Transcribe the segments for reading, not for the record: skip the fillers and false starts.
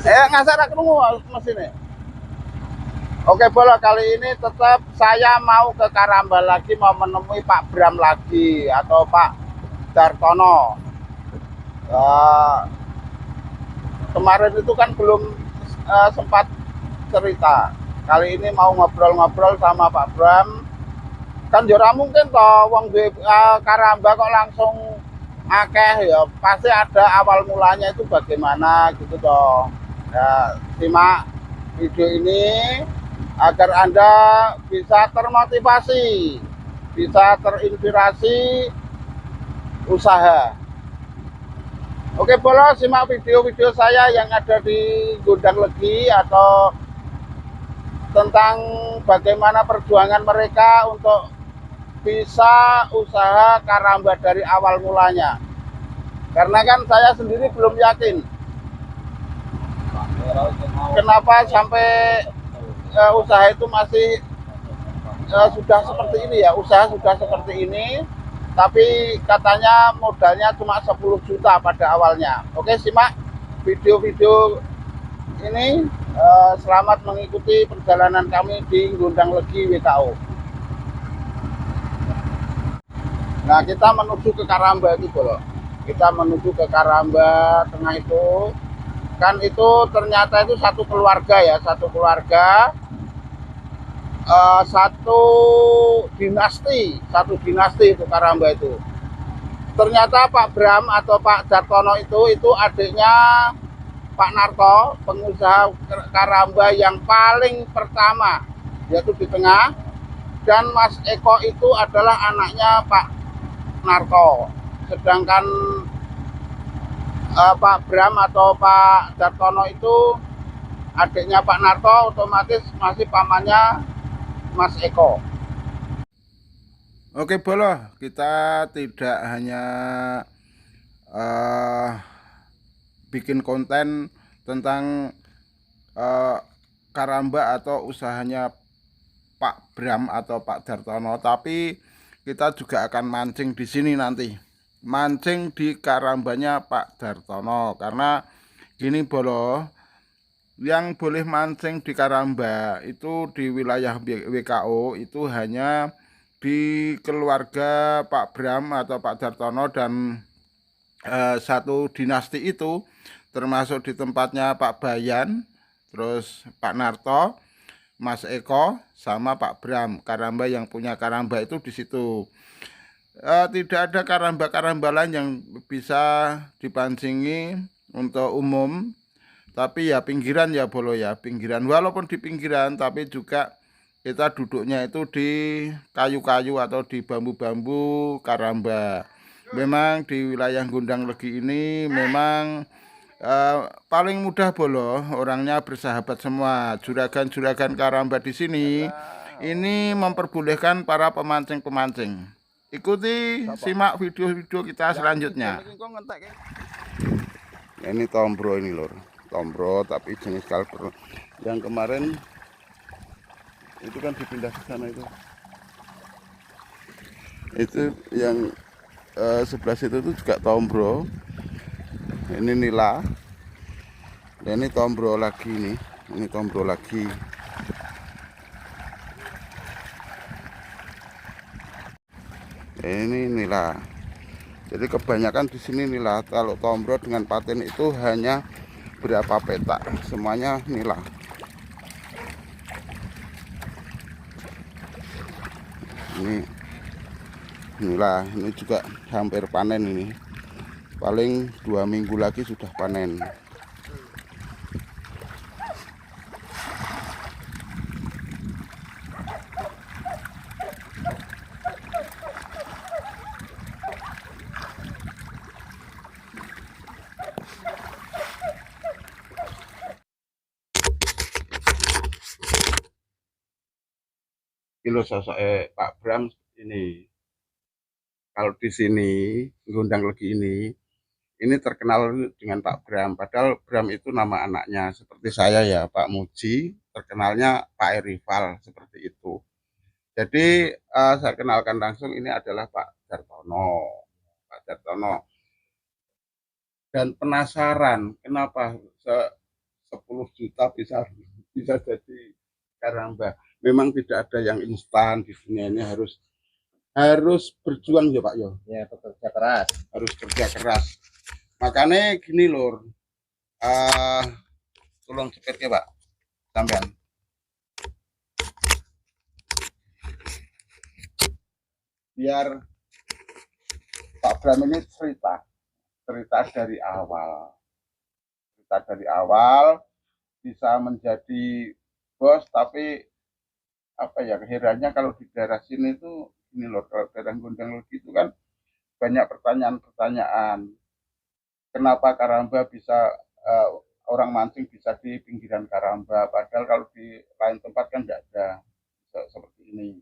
ngasar aku nunggu mesinnya. Oke Bolo, kali ini tetap saya mau ke Karamba lagi, mau menemui Pak Bram lagi atau Pak Dartono. Kemarin itu kan belum sempat cerita. Kali ini mau ngobrol-ngobrol sama Pak Bram. Kan jora mungkin toh wong di Karamba kok langsung akeh ya, pasti ada awal mulanya itu bagaimana gitu toh. Ya, simak video ini agar Anda bisa termotivasi, bisa terinspirasi usaha. Oke Bolo, simak video-video saya yang ada di Gondang Legi atau tentang bagaimana perjuangan mereka untuk bisa usaha Karamba dari awal mulanya. Karena kan saya sendiri belum yakin kenapa sampai usaha itu masih sudah seperti ini ya, usaha sudah seperti ini, tapi katanya modalnya cuma 10 juta pada awalnya. Oke, simak video-video ini. Selamat mengikuti perjalanan kami di Gondang Legi WKO. Nah, kita menuju ke Karamba itu loh. Kita menuju ke Karamba Tengah itu. Kan itu ternyata itu satu keluarga ya, satu keluarga, satu dinasti itu Karamba itu. Ternyata Pak Bram atau Pak Dartono itu adiknya Pak Narto, pengusaha Karamba yang paling pertama, yaitu di tengah. Dan Mas Eko itu adalah anaknya Pak Narto. Sedangkan Pak Bram atau Pak Dartono itu adiknya Pak Narto, otomatis masih pamannya Mas Eko. Oke Bolo, kita tidak hanya bikin konten tentang Karamba atau usahanya Pak Bram atau Pak Dartono, tapi kita juga akan mancing di sini nanti, mancing di Karambanya Pak Dartono. Karena gini Bolo, yang boleh mancing di Karamba itu di wilayah WKO itu hanya di keluarga Pak Bram atau Pak Dartono dan satu dinasti itu, termasuk di tempatnya Pak Bayan, terus Pak Narto, Mas Eko, sama Pak Bram. Karamba yang punya Karamba itu di situ. Tidak ada karamba-karamba lain yang bisa dipancingi untuk umum, tapi ya pinggiran ya Bolo ya, pinggiran. Walaupun di pinggiran, tapi juga kita duduknya itu di kayu-kayu atau di bambu-bambu Karamba. Memang di wilayah Gondang Legi ini memang paling mudah Bolo, orangnya bersahabat semua. Juragan-juragan Karamba di sini ini memperbolehkan para pemancing-pemancing. Ikuti, simak video-video kita selanjutnya. Ini tombro ini lor, tombro tapi jenis kalper. Yang kemarin itu kan dipindah ke sana itu. Itu yang sebelah situ itu juga tombro. Ini nila. Dan ini tombro lagi nih. Ini tombro lagi. Ini nila. Jadi kebanyakan di sini nila. Kalau tombro dengan paten itu hanya berapa petak, semuanya nila. Ini nila, ini juga hampir panen ini. Paling 2 minggu lagi sudah panen. Kilo sosok Pak Bram ini, kalau di sini Gondang Legi ini terkenal dengan Pak Bram. Padahal Bram itu nama anaknya. Seperti saya ya, Pak Muji, terkenalnya Pak Erival seperti itu. Jadi saya kenalkan langsung, ini adalah Pak Dartono. Pak Dartono. Dan penasaran kenapa 10 juta bisa bisa jadi karamba. Memang tidak ada yang instan di dunia ini, harus berjuang ya Pak yo. Ya, bekerja keras. Harus kerja keras. Makanya gini lur, tolong cepet ya Pak, sampean. Biar Pak Bram ini cerita dari awal bisa menjadi bos, tapi apa ya, keherannya kalau di daerah sini tuh ini loh, kalau daerah Gondang Legi itu kan banyak pertanyaan-pertanyaan. Kenapa karamba bisa orang mancing bisa di pinggiran karamba, padahal kalau di lain tempat kan nggak ada seperti ini.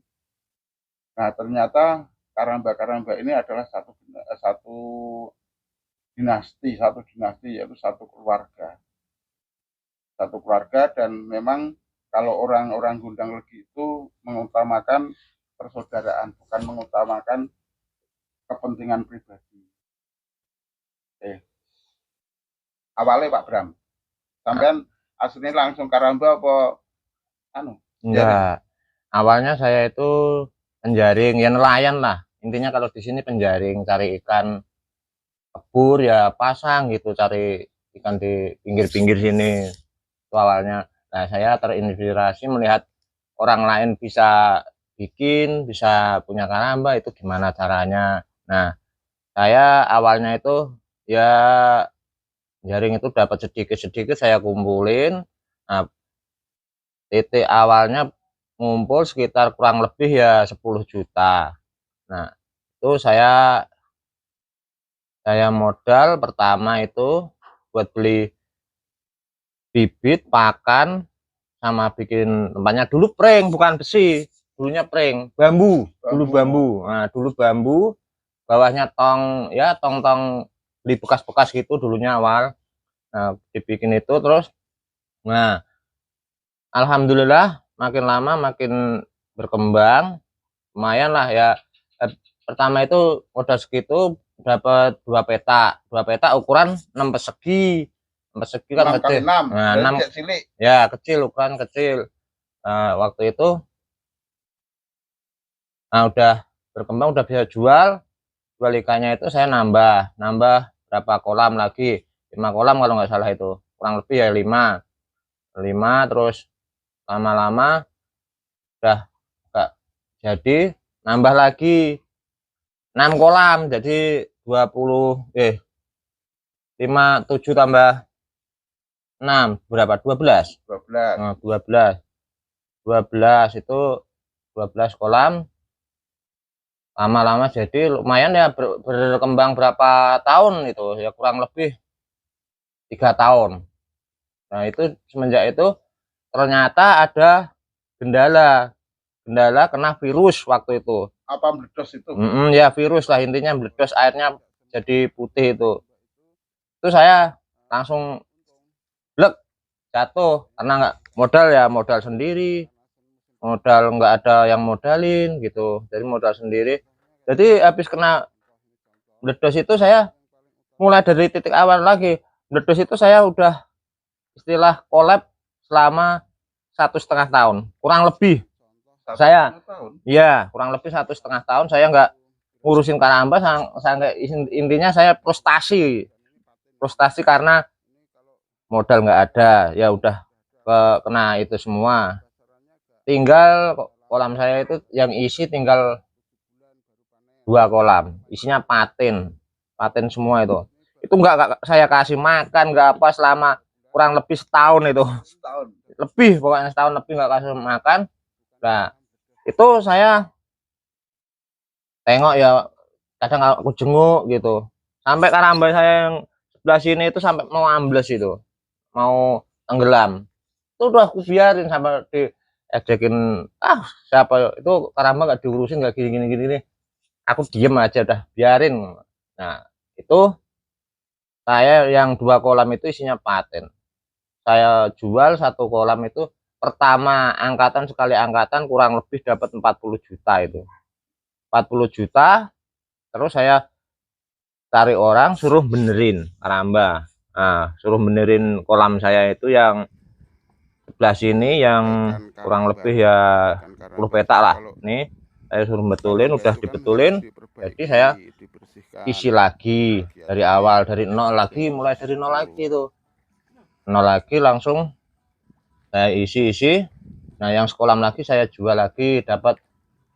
Nah, ternyata karamba-karamba ini adalah satu dinasti, yaitu satu keluarga. Dan memang kalau orang-orang Gondang Legi itu mengutamakan persaudaraan, bukan mengutamakan kepentingan pribadi. Awalnya Pak Bram, sampean aslinya langsung karamba apa anu? Enggak. Awalnya saya itu penjaring, ya nelayan lah. Intinya kalau di sini penjaring, cari ikan kebur ya pasang gitu, cari ikan di pinggir-pinggir sini. Itu awalnya. Nah, saya terinspirasi melihat orang lain bisa bikin, bisa punya karamba, itu gimana caranya. Nah, saya awalnya itu ya jaring itu dapat sedikit-sedikit saya kumpulin. Nah, titik awalnya ngumpul sekitar kurang lebih ya 10 juta. Nah, itu saya modal pertama itu buat beli bibit, pakan, sama bikin tempatnya. Dulu prank, bukan besi, dulunya prank, bambu. Dulu bambu. Nah, dulu bambu, bawahnya tong, ya tong-tong beli bekas-bekas gitu dulunya awal. Nah, dibikin itu terus. Nah, alhamdulillah makin lama makin berkembang, lumayan lah ya. Pertama itu modal segitu dapat 2 peta ukuran 6 persegi. 6 persegi kan kecil. Nah, 6 ya kecil, ukuran kecil. Nah, waktu itu udah berkembang, udah bisa jual ikannya. Itu saya nambah berapa kolam lagi, 5 kolam kalau nggak salah, itu kurang lebih ya 5. Terus lama-lama udah nggak jadi, nambah lagi 6 kolam, jadi 7 tambah 6 berapa, 12. Nah, 12 itu 12 kolam. Lama-lama jadi lumayan ya, berkembang berapa tahun itu ya, kurang lebih 3 tahun. Nah, itu semenjak itu ternyata ada gendala kena virus waktu itu. Apa meledos itu? Ya virus lah intinya, meledos, airnya jadi putih itu. Itu saya langsung blek, jatuh, karena nggak modal ya, modal sendiri, modal nggak ada yang modalin gitu, jadi modal sendiri. Jadi habis kena meledos itu saya mulai dari titik awal lagi. Meledos itu saya udah istilah kolab selama 1,5 tahun kurang lebih. Saya ya kurang lebih 1,5 tahun saya nggak ngurusin karamba. Sampai intinya saya frustasi karena modal nggak ada, ya udah kena itu semua. Tinggal kolam saya itu yang isi tinggal 2 kolam, isinya patin semua. Itu nggak saya kasih makan, nggak apa, selama kurang lebih setahun itu. Lebih, pokoknya setahun lebih nggak kasih makan. Nah, itu saya tengok ya, kadang aku jenguk gitu, sampai karamba saya yang sebelah sini itu sampai mau ambles, itu mau tenggelam. Itu udah aku biarin sampai diejekin, siapa itu karamba nggak diurusin, nggak gini, aku diem aja, udah biarin. Nah, itu saya yang 2 kolam itu isinya paten, saya jual 1 kolam itu pertama angkatan, sekali angkatan kurang lebih dapat 40 juta. Itu 40 juta. Terus saya cari orang, suruh benerin karamba. Nah, suruh benerin kolam saya itu yang sebelah sini yang kurang lebih ya 10 petak lah. Ini saya suruh betulin, udah dibetulin. Jadi saya isi lagi dari awal, dari nol lagi, mulai dari nol lagi itu. Nol lagi langsung saya isi. Nah, yang sekolah lagi saya jual lagi, dapat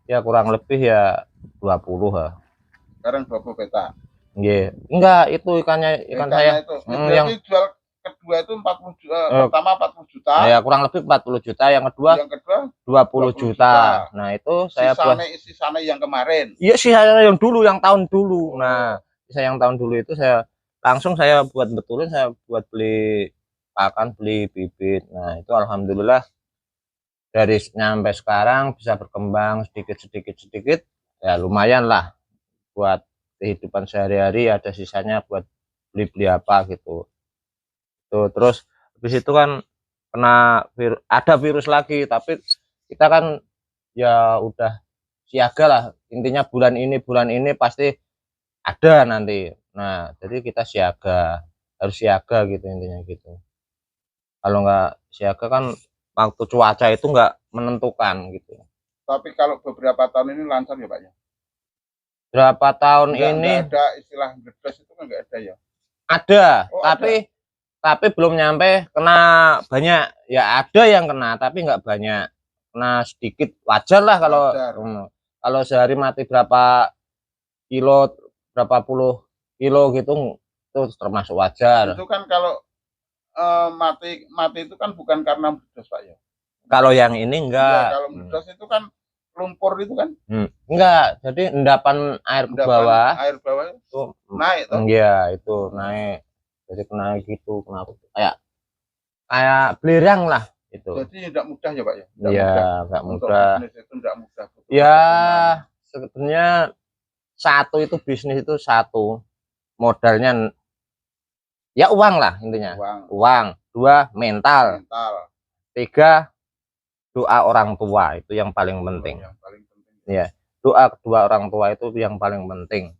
ya kurang lebih ya 20 ya. Sekarang 20 petak. Nggih. Enggak, itu ikan saya. Itu. Yang jual kedua itu 40 juta, pertama 40 juta. Ya kurang lebih 40 juta, yang kedua 20 juta. Nah, itu saya buat sisanya yang kemarin. Iya, sisa yang dulu, yang tahun dulu. Nah, sisa yang tahun dulu itu saya langsung saya buat betulin, saya buat beli pakan, beli bibit. Nah, itu alhamdulillah dari nyampe sekarang bisa berkembang sedikit ya lumayan lah buat kehidupan sehari-hari, ada sisanya buat beli apa gitu. Tuh, terus habis itu kan kena ada virus lagi, tapi kita kan ya udah siaga lah, intinya bulan ini pasti ada nanti. Nah, jadi kita harus siaga gitu intinya gitu. Kalau nggak siaga kan waktu cuaca itu nggak menentukan gitu. Tapi kalau beberapa tahun ini lancar ya Pak ya? Berapa tahun ini nggak ada istilah bledos itu kan nggak ada ya? Ada, tapi belum nyampe kena banyak. Ya ada yang kena, tapi nggak banyak, kena sedikit, wajar lah kalau sehari mati berapa kilo, berapa puluh kilo gitu, itu termasuk wajar. Itu kan kalau mati itu kan bukan karena bledos Pak ya? Kalau yang ini enggak. Ya, kalau bledos itu kan lumpur itu kan? Enggak, jadi endapan air ke bawah. Air bawah itu naik toh? Iya, itu naik. Jadi kena gitu, kayak belerang lah itu. Jadi tidak mudah ya Pak ya? Iya, enggak mudah. Bisnis itu enggak mudah. Ya, sebenarnya bisnis itu satu modalnya ya uang lah intinya. Uang. Dua, mental. Tiga, doa orang tua, itu yang paling penting. Ya, doa kedua orang tua itu yang paling penting.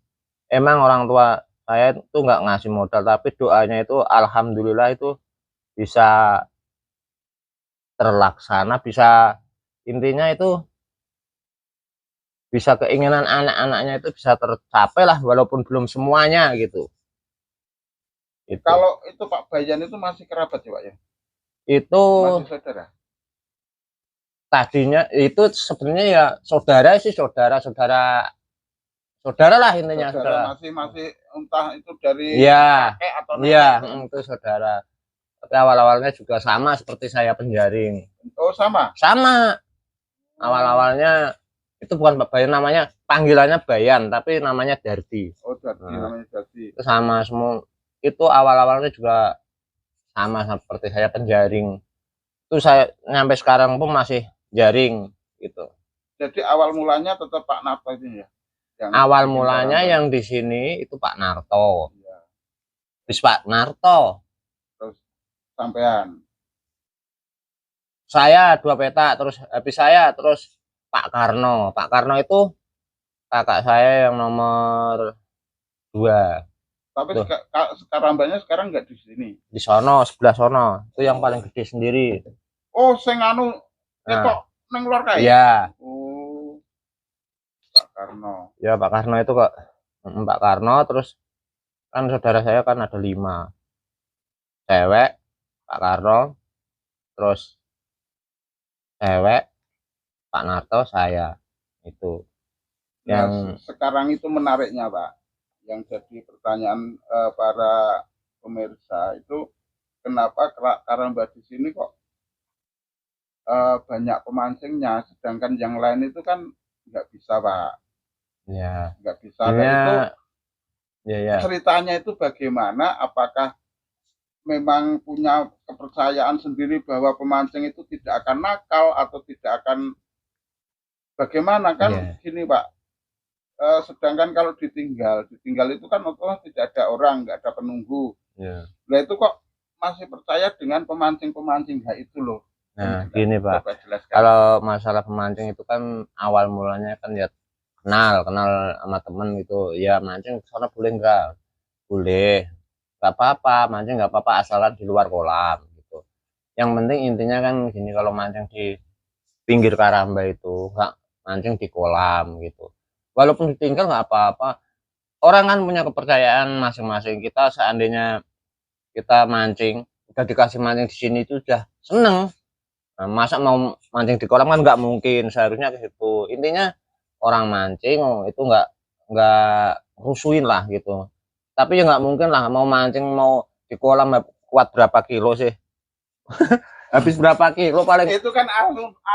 Emang orang tua saya itu nggak ngasih modal, tapi doanya itu alhamdulillah itu bisa terlaksana, bisa, intinya itu bisa keinginan anak-anaknya itu bisa tercapai lah, walaupun belum semuanya gitu. Kalau itu Pak Bayan itu masih kerabat ya Pak ya? Itu masih saudara? Tadinya itu sebenarnya ya saudara lah intinya. Saudara masih entah itu dari kakek atau nenek. Iya, itu saudara. Tapi awal-awalnya juga sama seperti saya penjaring. Oh, sama? Sama. Awal-awalnya itu bukan Pak Bayan, namanya, panggilannya Bayan, tapi namanya Dardi. Oh, Dardi, namanya Dardi. Itu sama semua. Itu awal-awalnya juga sama seperti saya penjaring. Itu saya nyampe sekarang pun masih jaring gitu. Jadi awal mulanya tetap Pak Narto itu ya? Awal mulanya yang di sini itu Pak Narto. Ya. Terus Pak Narto. Terus sampean. Saya 2 petak, terus habis saya, terus Pak Karno. Pak Karno itu kakak saya yang nomor 2. Tapi Karambanya sekarang nggak di sini. Di sono, sebelah sono. Itu yang paling gede sendiri. Oh, sing anu itu neng luar kae. Iya. Oh. Pak Karno. Ya, Pak Karno itu kok. Pak Karno, terus kan saudara saya kan ada 5. Cewek, Pak Karno, terus cewek, Pak Narto, saya. Itu. Yang sekarang itu menariknya, Pak. Yang jadi pertanyaan para pemirsa itu, kenapa Karamba di sini kok banyak pemancingnya, sedangkan yang lain itu kan nggak bisa Pak. Ya. Nggak bisa. Dan itu ceritanya itu bagaimana? Apakah memang punya kepercayaan sendiri bahwa pemancing itu tidak akan nakal atau tidak akan bagaimana kan? Gini Pak. Sedangkan kalau ditinggal itu kan otomatis tidak ada orang, nggak ada penunggu. Nah itu kok masih percaya dengan pemancing-pemancing itu loh. Nah, gini Pak, kalau masalah pemancing itu kan awal mulanya kan ya kenal sama temen gitu, ya mancing sana boleh enggak? Boleh. nggak apa-apa, mancing nggak apa-apa asalkan di luar kolam gitu. Yang penting intinya kan gini, kalau mancing di pinggir karamba itu nggak mancing di kolam gitu. Walaupun ditinggal nggak apa-apa. Orang kan punya kepercayaan masing-masing. Kita seandainya kita mancing, udah dikasih mancing di sini itu udah seneng. Nah, masa mau mancing di kolam kan nggak mungkin, seharusnya ke situ. Intinya orang mancing itu nggak rusuhin lah gitu. Tapi ya nggak mungkin lah mau mancing mau di kolam kuat berapa kilo sih? Habis berapa kilo paling? Itu kan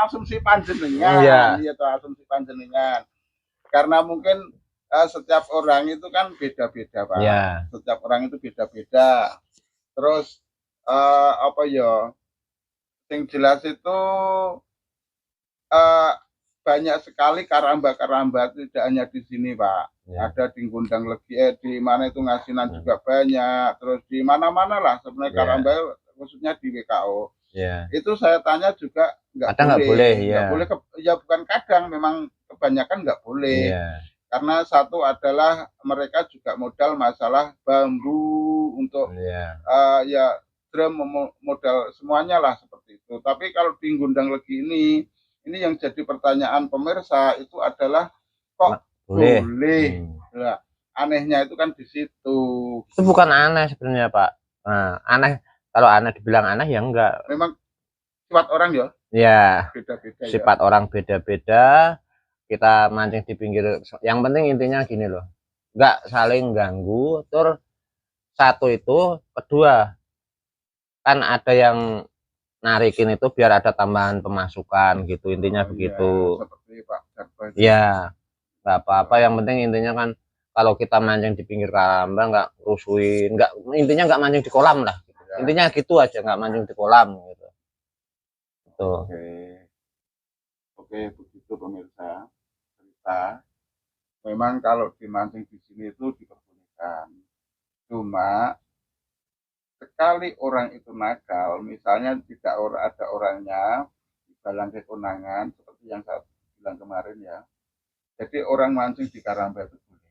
asumsi panjenengan, Iya, ya toh, asumsi panjenengan. Karena mungkin setiap orang itu kan beda-beda, Pak. iya, Setiap orang itu beda-beda. Terus apa ya? Yang jelas itu eh, banyak sekali karamba-karamba, tidak hanya di sini, Pak. iya, Ada di Gundang Legi, di mana itu Ngasinan hmm, juga banyak. Terus di mana-mana lah sebenarnya karamba, iya, khususnya di WKO. iya. Itu saya tanya juga Kadang nggak boleh, nggak ya, boleh ya bukan kadang, memang kebanyakan nggak boleh. iya, Karena satu adalah mereka juga modal masalah bambu untuk iya. ya drum, modal semuanya lah seperti itu. Tapi kalau di Gundang Legi ini yang jadi pertanyaan pemirsa itu adalah kok Boleh. boleh? Hmm. Nah, anehnya itu kan di situ. Itu bukan aneh sebenarnya, Pak. Nah, aneh, kalau aneh dibilang aneh ya enggak. Memang sifat orang ya Ya, beda-beda ya. sifat orang beda-beda. Kita mancing di pinggir. Yang penting intinya gini loh, enggak saling ganggu. Terus satu itu, kedua kan ada yang narikin itu biar ada tambahan pemasukan gitu. Intinya Oh iya, begitu. seperti Pak Darto itu. Ya, nggak apa-apa. Yang penting intinya kan kalau kita mancing di pinggir karamba nggak rusuhin, nggak, intinya nggak mancing di kolam lah. Ya. Intinya gitu aja, nggak mancing di kolam gitu. Tuh. Oke, oke, begitu pemirsa cerita. Memang kalau dimancing di sini itu diperbolehkan. Cuma sekali orang itu nakal, misalnya tidak ada orangnya di balang kekonangan seperti yang saya bilang kemarin ya. Jadi orang mancing di karamba itu boleh.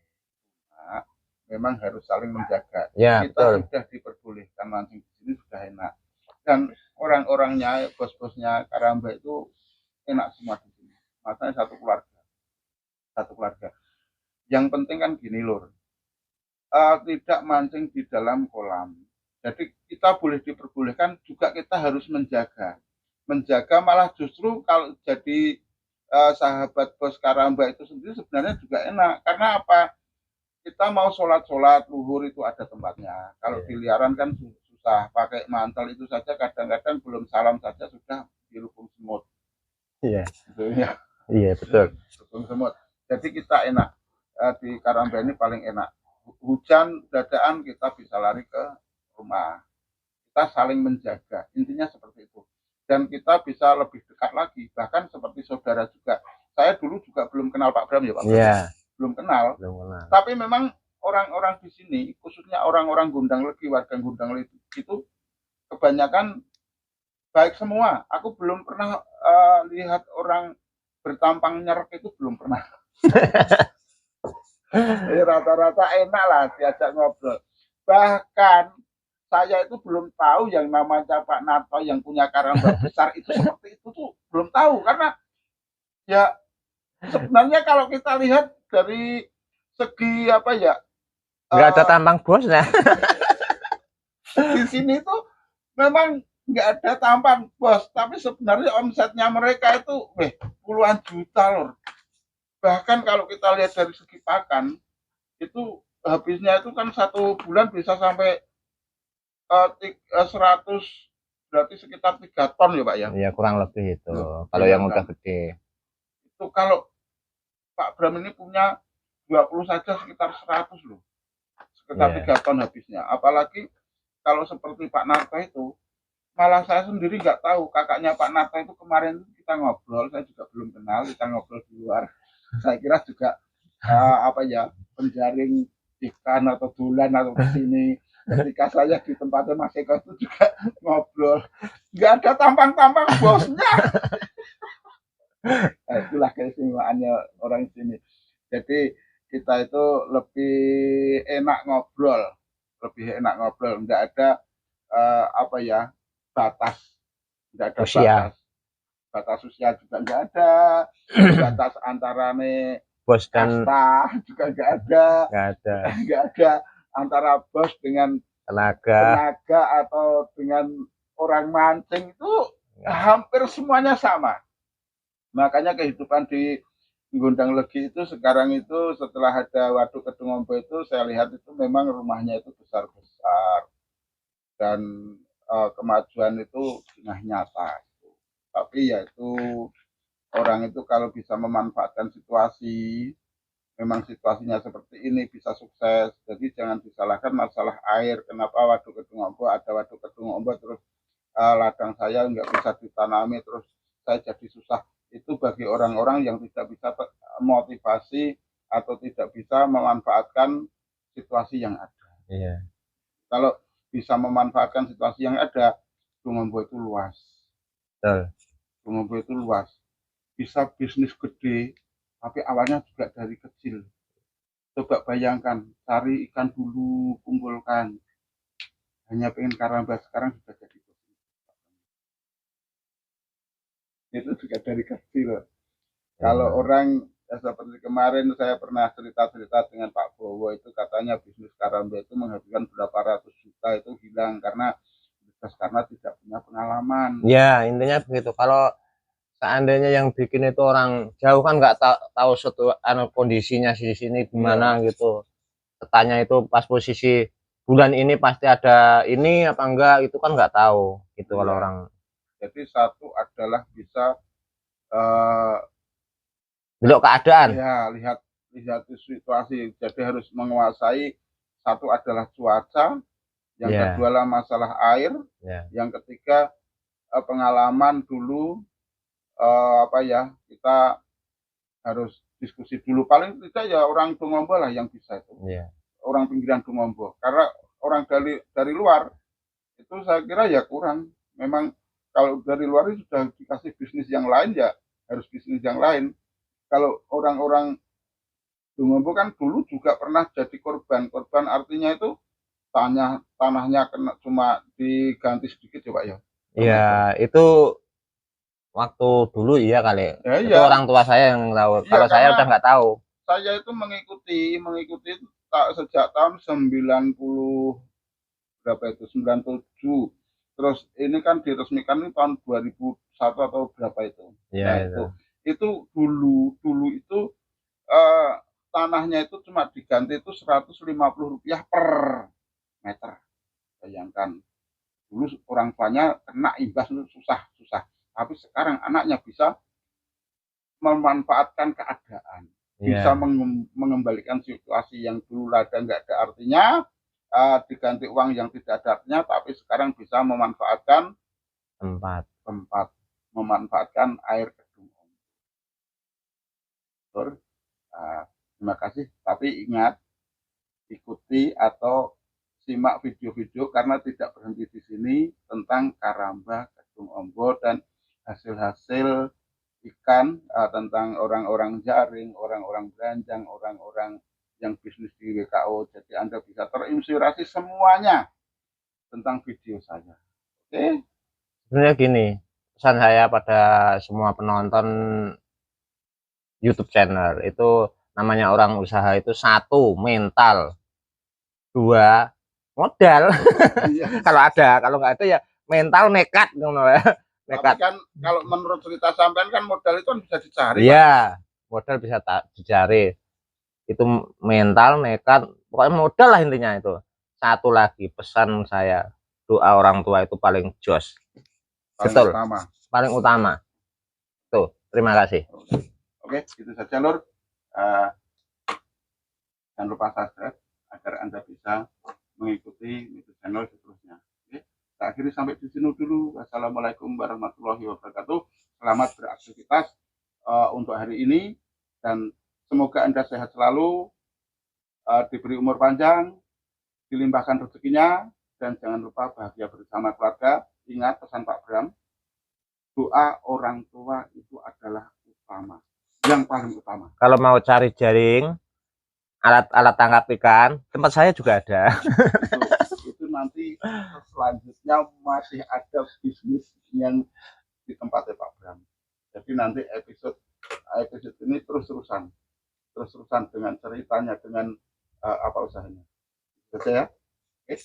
Nah, memang harus saling menjaga. Ya, Kita betul. sudah diperbolehkan mancing di sini sudah enak. Dan orang-orangnya, bos-bosnya karamba itu enak semua di sini. Makanya satu keluarga, satu keluarga. Yang penting kan gini lur, tidak mancing di dalam kolam. Jadi kita boleh diperbolehkan, juga kita harus menjaga. Menjaga malah justru kalau jadi sahabat bos karamba itu sendiri sebenarnya juga enak. Karena apa? Kita mau sholat-sholat luhur itu ada tempatnya. Kalau di liaran kan susah. Pakai mantel itu saja kadang-kadang belum salam saja sudah dirubung semut. Iya, Gitu ya. iya betul. Rubung semut. Jadi kita enak. Di karamba ini paling enak. Hujan dadaan kita bisa lari ke rumah. Kita saling menjaga. Intinya seperti itu. Dan kita bisa lebih dekat lagi. Bahkan seperti saudara juga. Saya dulu juga belum kenal Pak Bram ya Pak Bram. Iya, Belum kenal. belum kenal. Tapi memang orang-orang di sini, khususnya orang-orang Gundang Legi, warga Gundang Legi itu kebanyakan baik semua. Aku belum pernah lihat orang bertampang nyerek itu belum pernah. Rata-rata enak lah diajak ngobrol. Bahkan saya itu belum tahu yang namanya Pak Narto yang punya karamba besar itu seperti itu tuh belum tahu, karena ya sebenarnya kalau kita lihat dari segi apa ya, Nggak ada tampang bosnya. di sini tuh memang nggak ada tampan bos, tapi sebenarnya omsetnya mereka itu puluhan juta lor. Bahkan kalau kita lihat dari segi pakan itu habisnya itu kan satu bulan bisa sampai 100, berarti sekitar 3 ton ya Pak ya. Iya, kurang lebih itu. Loh, Kalau yang udah bayangkan. gede. Itu kalau Pak Bram ini punya 20 saja sekitar 100 loh. Sekitar Iya. 3 ton habisnya. Apalagi kalau seperti Pak Narto itu, malah saya sendiri nggak tahu. Kakaknya Pak Narto itu kemarin kita ngobrol, saya juga belum kenal, kita ngobrol di luar. Saya kira juga apa ya, penjaring ikan atau bulan atau di sini. Ketika saya di tempatnya Mas Eko itu juga ngobrol, nggak ada tampang-tampang bosnya. Nah, itulah keistimewaannya orang sini. Jadi kita itu lebih enak ngobrol, lebih enak ngobrol, nggak ada apa ya, batas, nggak ada Usia. batas usia juga nggak ada, batas antara Bos dan kasta juga nggak ada, nggak ada nggak ada antara bos dengan tenaga. tenaga atau dengan orang mancing, itu Nggak. hampir semuanya sama. Makanya kehidupan di Gondang Legi itu sekarang itu, setelah ada Waduk Kedung Ombo itu, saya lihat itu memang rumahnya itu besar-besar dan kemajuan itu sudah nyata. Tapi ya itu, orang itu kalau bisa memanfaatkan situasi, memang situasinya seperti ini bisa sukses. Jadi jangan disalahkan masalah air. Kenapa Waduk Kedung Ombo ada Waduk Kedung Ombo terus ladang saya nggak bisa ditanami, terus saya jadi susah. Itu bagi orang-orang yang tidak bisa motivasi atau tidak bisa memanfaatkan situasi yang ada. Iya. Kalau bisa memanfaatkan situasi yang ada, Kedung Ombo itu luas. Betul. Kedung Ombo itu luas. Bisa bisnis gede, tapi awalnya juga dari kecil. Coba bayangkan, cari ikan dulu, kumpulkan. Hanya pengen karambah, sekarang sudah jadi bisnis. Itu juga dari kecil. Kalau orang seperti kemarin saya pernah cerita-cerita dengan Pak Bowo, itu katanya bisnis karambah itu menghabiskan berapa ratus juta, itu hilang karena tidak punya pengalaman. Ya, intinya begitu. Kalau seandainya yang bikin itu orang jauh kan nggak tahu kondisinya di sini gimana gitu. Tanya itu pas posisi bulan ini pasti ada ini apa enggak, itu kan nggak tahu gitu kalau orang. Jadi satu adalah bisa belok keadaan. Ya, lihat situasi. Jadi harus menguasai, satu adalah cuaca, yang kedua adalah masalah air, yang ketiga pengalaman dulu, kita harus diskusi dulu. Paling tidak ya orang Kedung Ombo lah yang bisa itu. Orang pinggiran Kedung Ombo. Karena orang dari luar itu saya kira ya kurang. Memang kalau dari luar itu sudah dikasih bisnis yang lain, ya harus bisnis yang lain. Kalau orang-orang Kedung Ombo kan dulu juga pernah jadi korban. Korban artinya itu tanahnya kena cuma diganti sedikit ya Pak ya. Iya, itu waktu dulu iya kali. Ya, itu orang tua saya yang tahu. Iya, kalau saya udah nggak tahu. Saya itu mengikuti itu sejak tahun 90 berapa itu, 97. Terus ini kan diresmikan ini tahun 2001 atau berapa itu. Iya, Nah, itu dulu itu tanahnya itu cuma diganti itu Rp150 per meter. Bayangkan, dulu orang tuanya kena imbas itu susah. Tapi sekarang anaknya bisa memanfaatkan keadaan, bisa mengembalikan situasi yang dulu ladang nggak ada artinya, diganti uang yang tidak ada artinya, tapi sekarang bisa memanfaatkan tempat, memanfaatkan air Kedung Ombo. Terima kasih, tapi ingat, ikuti atau simak video-video karena tidak berhenti di sini tentang karambah Kedung Ombo dan hasil-hasil ikan, tentang orang-orang jaring, orang-orang beranjang, orang-orang yang bisnis di WKO. Jadi Anda bisa terinspirasi semuanya tentang video saya. Oke? Sebenarnya gini, pesan saya pada semua penonton YouTube channel itu, namanya orang usaha itu, satu mental, dua modal. Kalau ada, kalau nggak ada ya mental, nekat Tapi kan kalau menurut cerita sampean kan modal itu bisa dicari. Iya, modal bisa dicari. Itu mental, nekat, pokoknya modal lah intinya itu. Satu lagi pesan saya, doa orang tua itu paling jos. Betul. Paling utama. Tuh, terima kasih. Oke, itu saja Lur. Jangan lupa subscribe agar Anda bisa mengikuti YouTube channel seterusnya. Oke, kita akhiri sampai di sini dulu. Wassalamualaikum warahmatullahi wabarakatuh. Selamat beraktivitas untuk hari ini dan semoga Anda sehat selalu, diberi umur panjang, dilimpahkan rezekinya, dan jangan lupa bahagia bersama keluarga. Ingat pesan Pak Bram, doa orang tua itu adalah utama, yang paling utama. Kalau mau cari jaring, alat-alat tangkap ikan. Tempat saya juga ada. Itu nanti selanjutnya masih ada bisnis yang di tempatnya Pak Bram. Jadi nanti episode ini terus-terusan dengan ceritanya, dengan apa usahanya. Oke ya? Oke.